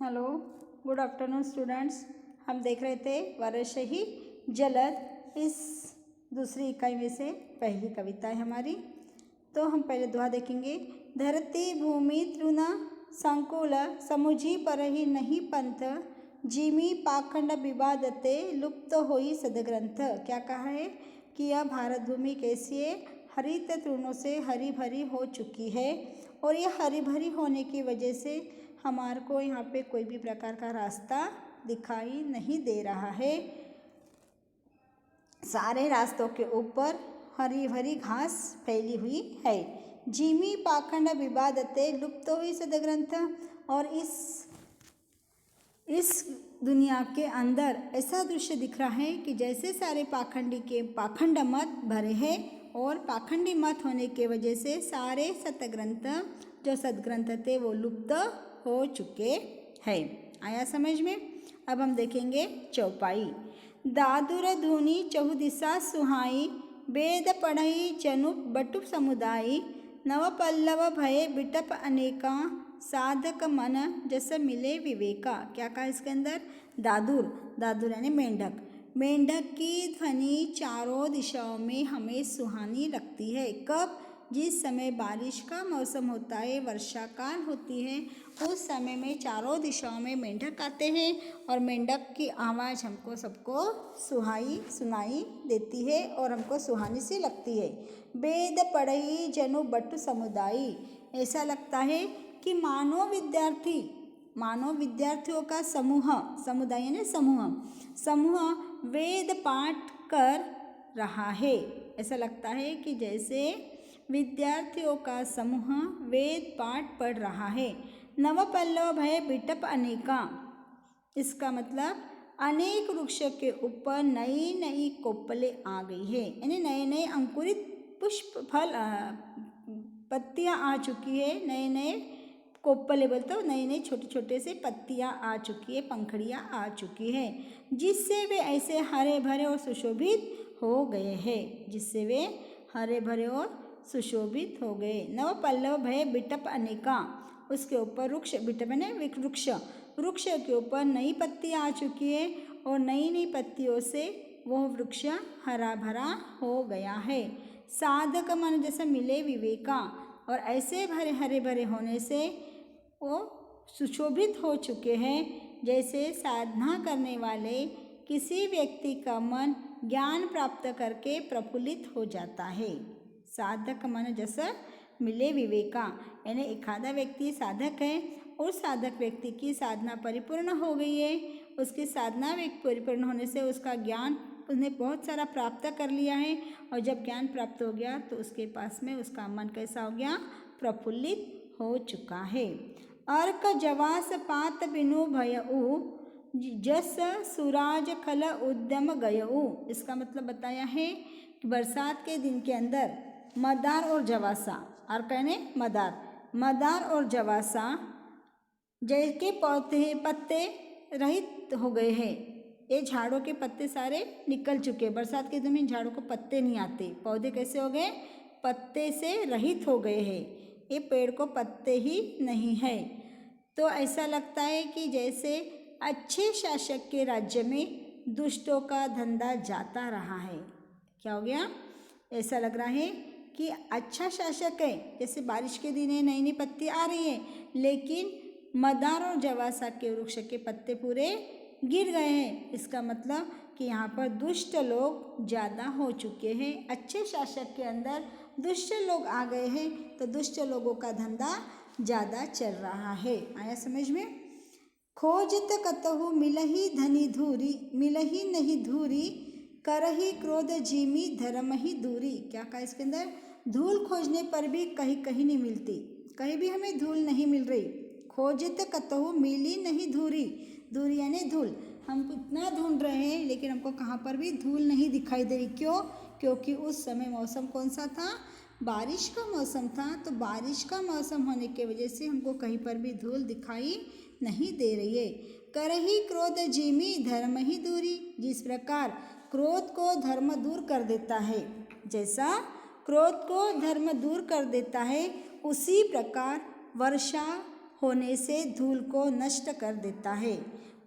Hello, good afternoon students. हम देख रहे थे वर्षा ही जलद। इस दूसरी इकाई में से पहली कविता है हमारी। तो हम पहले दोहा देखेंगे। धरती भूमि तृण संकुल समुझी परहि नहीं पंथ, जिमी पाखंड विवादते लुप्त होई सदग्रंथ। क्या कहा है कि यह भारत भूमि कैसी है? हरित तृणों से हरी भरी हो चुकी है, और यह हरी भरी होने की वजह से हमारे को यहाँ पे कोई भी प्रकार का रास्ता दिखाई नहीं दे रहा है। सारे रास्तों के ऊपर हरी भरी घास फैली हुई है। जिमी पाखंड विवादते लुप्त हुई सदग्रंथ। और इस दुनिया के अंदर ऐसा दृश्य दिख रहा है कि जैसे सारे पाखंड मत भरे हैं, और पाखंडी मत होने के वजह से सारे सतग्रंथ जो सदग्रंथ थे वो लुप्त हो चुके हैं। आया समझ में? अब हम देखेंगे चौपाई। दादुर धुनी चहुदिशा सुहाई, वेद पढ़ई जनु बटुप समुदायी, नव पल्लव भय बिटप अनेका, साधक मन जस मिले विवेका। क्या कहा इसके अंदर? दादुर यानी मेंढक। मेंढक की ध्वनि चारों दिशाओं में हमें सुहानी लगती है। कब? जिस समय बारिश का मौसम होता है, वर्षा काल होती है, उस समय में चारों दिशाओं में मेंढक आते हैं, और मेंढक की आवाज़ हमको सबको सुनाई देती है और हमको सुहानी सी लगती है। वेद पढ़ई जनु बटु समुदायी। ऐसा लगता है कि मानव विद्यार्थियों का समुदाय यानी समूह वेद पाठ कर रहा है। ऐसा लगता है कि जैसे विद्यार्थियों का समूह वेद पाठ पढ़ रहा है। नव पल्लव भय बिटप अनेका। इसका मतलब अनेक वृक्षों के ऊपर नई नई कोपलें आ गई है, यानी नए नए अंकुरित पुष्प फल पत्तियां आ चुकी है। नए नए कोपले बोलते हो, नए नए छोटे छोटे से पत्तियां आ चुकी है, पंखड़ियां आ चुकी है, जिससे वे ऐसे हरे भरे और सुशोभित हो गए हैं। नव पल्लव भय बिटप अनेका। उसके ऊपर वृक्ष, बिटप ने वृक्ष के ऊपर नई पत्तियां आ चुकी है, और नई नई पत्तियों से वह वृक्ष हरा भरा हो गया है। साधक मन जैसे मिले विवेका। और ऐसे हरे भरे होने से वो सुशोभित हो चुके हैं, जैसे साधना करने वाले किसी व्यक्ति का मन ज्ञान प्राप्त करके प्रफुल्लित हो जाता है। साधक मन जैसा मिले विवेका, यानी एखादा व्यक्ति साधक है, उस साधक व्यक्ति की साधना परिपूर्ण हो गई है। उसकी साधना परिपूर्ण होने से उसका ज्ञान उसने बहुत सारा प्राप्त कर लिया है, और जब ज्ञान प्राप्त हो गया तो उसके पास में उसका मन कैसा हो गया? प्रफुल्लित हो चुका है। अर्क जवास पात बिनु भयऊ, जस सूराज खल उद्यम गयऊ। इसका मतलब बताया है कि बरसात के दिन के अंदर मदार और जवासा, अर्क यानी मदार और जवासा जैसे पत्ते रहित हो गए हैं। ये झाड़ों के पत्ते सारे निकल चुके। बरसात के दिन में झाड़ों को पत्ते नहीं आते। पौधे कैसे हो गए? पत्ते से रहित हो गए हैं। ये पेड़ को पत्ते ही नहीं है। तो ऐसा लगता है कि जैसे अच्छे शासक के राज्य में दुष्टों का धंधा जाता रहा है। क्या हो गया? ऐसा लग रहा है कि अच्छा शासक है, जैसे बारिश के दिन है, नई नई पत्ती आ रही है, लेकिन मदार और जवासा के वृक्ष के पत्ते पूरे गिर गए हैं। इसका मतलब कि यहाँ पर दुष्ट लोग ज़्यादा हो चुके हैं। अच्छे शासक के अंदर दुष्ट लोग आ गए हैं, तो दुष्ट लोगों का धंधा ज़्यादा चल रहा है। आया समझ में? खोजत कतहु मिलही धनी धूरी, मिलही नहीं धूरी, करही क्रोध जिमी धर्म ही दूरी। क्या कहा इसके अंदर? धूल खोजने पर भी कहीं कहीं नहीं मिलती, कहीं भी हमें धूल नहीं मिल रही। खोजत कतहु मिली नहीं धूरी, धूरी यानी धूल। हम इतना ढूंढ रहे हैं, लेकिन हमको कहाँ पर भी धूल नहीं दिखाई दे रही। क्यों? क्योंकि उस समय मौसम कौन सा था? बारिश का मौसम था। तो बारिश का मौसम होने की वजह से हमको कहीं पर भी धूल दिखाई नहीं दे रही है। करही क्रोध जिमी धर्म ही दूरी। जिस प्रकार क्रोध को धर्म दूर कर देता है, जैसा क्रोध को धर्म दूर कर देता है, उसी प्रकार वर्षा होने से धूल को नष्ट कर देता है।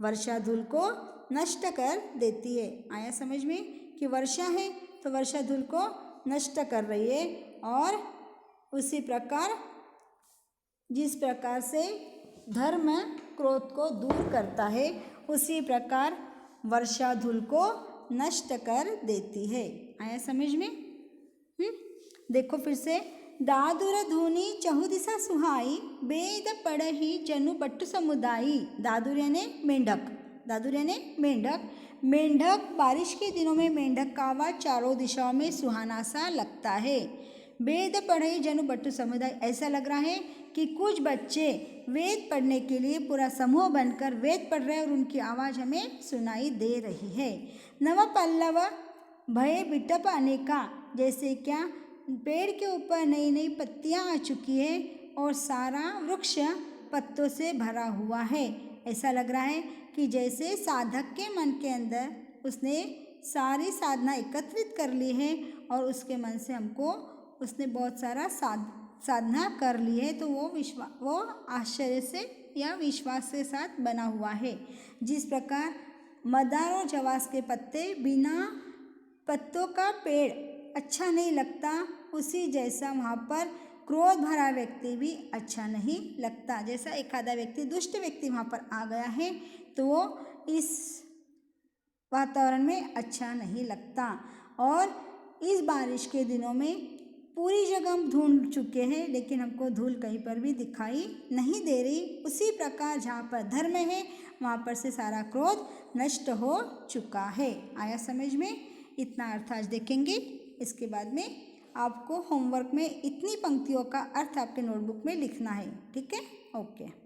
वर्षा धूल को नष्ट कर देती है। आया समझ में कि वर्षा है तो वर्षा धूल को नष्ट कर रही है। और उसी प्रकार जिस प्रकार से धर्म क्रोध को दूर करता है, उसी प्रकार वर्षा धूल को नष्ट कर देती है। आया समझ में? देखो फिर से, दादुर धुनी चहु दिशा सुहाई, वेद पढ़ही जनु बट्टु समुदायी। दादुर यानी मेंढक, दादुर यानी मेंढक। मेंढक, बारिश के दिनों में मेंढक का आवाज चारों दिशाओं में सुहाना सा लगता है। वेद पढ़े जनु बट्टु समुदाय, ऐसा लग रहा है कि कुछ बच्चे वेद पढ़ने के लिए पूरा समूह बनकर वेद पढ़ रहे हैं और उनकी आवाज़ हमें सुनाई दे रही है। नव पल्लव भय बिटप अनेका, जैसे क्या पेड़ के ऊपर नई नई पत्तियां आ चुकी है और सारा वृक्ष पत्तों से भरा हुआ है। ऐसा लग रहा है कि जैसे साधक के मन के अंदर उसने सारी साधना एकत्रित कर ली है और उसके मन से हमको उसने बहुत सारा साधना कर ली है, तो वो आश्चर्य से या विश्वास के साथ बना हुआ है। जिस प्रकार मदार और जवास के पत्ते, बिना पत्तों का पेड़ अच्छा नहीं लगता, उसी जैसा वहाँ पर क्रोध भरा व्यक्ति भी अच्छा नहीं लगता। जैसा एक आधा व्यक्ति, दुष्ट व्यक्ति वहाँ पर आ गया है तो वो इस वातावरण में अच्छा नहीं लगता। और इस बारिश के दिनों में पूरी जगह हम ढूंढ चुके हैं, लेकिन हमको धूल कहीं पर भी दिखाई नहीं दे रही। उसी प्रकार जहाँ पर धर्म है वहाँ पर से सारा क्रोध नष्ट हो चुका है। आया समझ में? इतना अर्थ आज देखेंगे। इसके बाद में आपको होमवर्क में इतनी पंक्तियों का अर्थ आपके नोटबुक में लिखना है। ठीक है? ओके।